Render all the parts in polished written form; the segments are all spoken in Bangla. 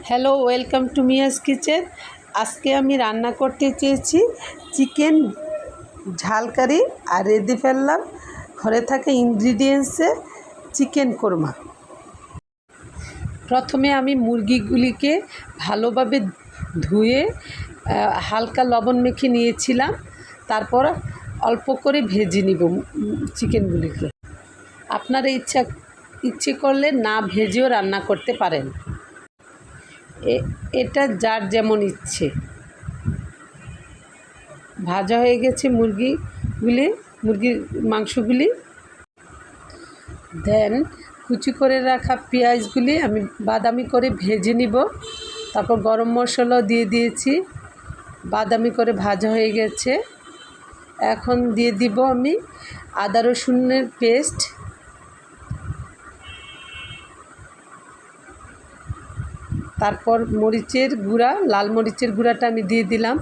Hello, welcome to Mia's kitchen. আজকে আমি রান্না করতে চেয়েছি চিকেন ঝাল কারি, আর রেঁধে ফেললাম ঘরে থাকা ইনগ্রিডিয়েন্টসে চিকেন কোরমা। প্রথমে আমি মুরগিগুলিকে ভালোভাবে ধুয়ে হালকা লবণ মেখে নিয়েছিলাম। তারপর অল্প করে ভেজে নিব চিকেনগুলিকে। আপনারা ইচ্ছে করলে না ভেজেও রান্না করতে পারেন, এটা যার যেমন ইচ্ছে। ভাজা হয়ে গেছে মুরগির মাংসগুলি। দেন কুচি করে রাখা পেঁয়াজগুলি আমি বাদামি করে ভেজে নিব। তারপর গরম মশলা দিয়ে দিয়েছি, বাদামি করে ভাজা হয়ে গেছে। এখন দিয়ে দিব আমি আদা রসুনের পেস্ট, তারপর মরিচের গুঁড়া, লাল মরিচের গুঁড়াটা আমি দিয়ে দিলাম।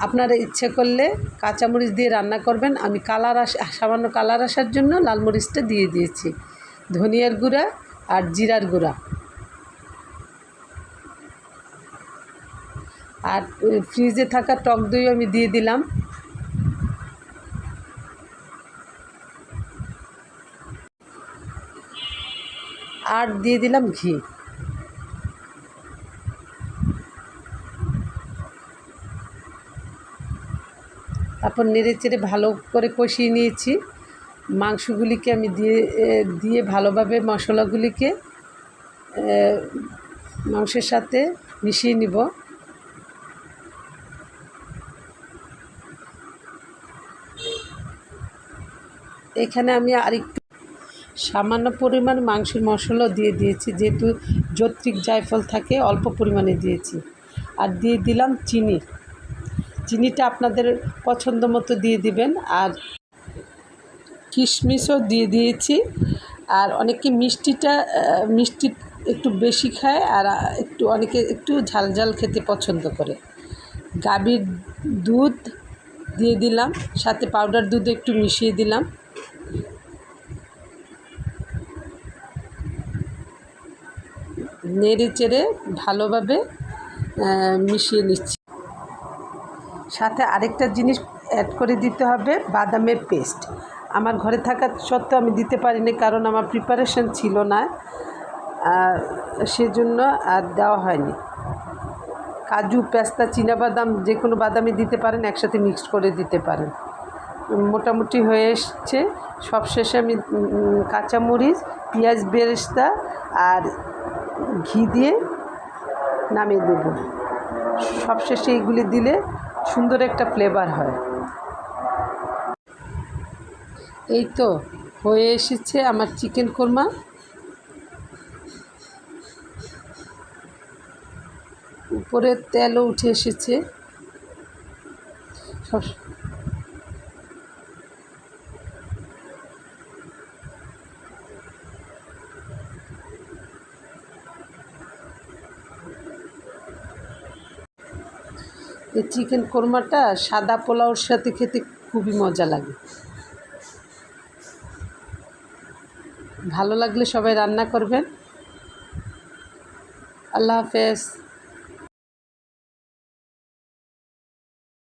আপনারা ইচ্ছে করলে কাঁচামরিচ দিয়ে রান্না করবেন। আমি সামান্য কালার আসার জন্য লাল মরিচটা দিয়ে দিয়েছি। ধনিয়ার গুঁড়া আর জিরার গুঁড়া, আর ফ্রিজে থাকা টক দই আমি দিয়ে দিলাম। আর দিয়ে দিলাম ঘি। তারপর নেড়ে চেড়ে ভালো করে কষিয়ে নিয়েছি। মাংসগুলিকে আমি দিয়ে ভালোভাবে মশলাগুলিকে মাংসের সাথে মিশিয়ে নিব। এখানে আমি আরেকটু সামান্য পরিমাণ মাংসের মশলা দিয়ে দিয়েছি, যেহেতু যৌত্রিক জায়ফল থাকে অল্প পরিমাণে দিয়েছি। আর দিয়ে দিলাম চিনিটা আপনাদের পছন্দ মতো দিয়ে দিবেন। আর কিশমিশও দিয়ে দিয়েছি। আর অনেকে মিষ্টি একটু বেশি খায়, আর অনেকে একটু ঝাল ঝাল খেতে পছন্দ করে। গাভীর দুধ দিয়ে দিলাম, সাথে পাউডার দুধ একটু মিশিয়ে দিলাম। নেড়ে চেড়ে ভালোভাবে মিশিয়ে নিচ্ছি। সাথে আরেকটা জিনিস অ্যাড করে দিতে হবে, বাদামের পেস্ট। আমার ঘরে থাকা সত্ত্বেও আমি দিতে পারিনি, কারণ আমার প্রিপারেশন ছিল না, সেজন্য আর দেওয়া হয়নি। কাজু, পেস্তা, চীনাবাদাম যে কোনো বাদামই দিতে পারেন, একসাথে মিক্সড করে দিতে পারেন। মোটামুটি হয়ে এসছে। সবশেষে আমি কাঁচামরিচ, পেঁয়াজ বেরেস্তা আর ঘি দিয়ে নামিয়ে দেব। সবশেষে এইগুলি দিলে সুন্দর একটা ফ্লেভার হয়। এই তো হয়ে এসেছে আমার চিকেন কোরমা। উপরে তেলও উঠে এসেছে। এই চিকেন কোরমাটা সাদা পোলাওর সাথে খেতে খুবই মজা লাগে। ভালো লাগলে সবাই রান্না করবেন। আল্লাহ হাফেজ।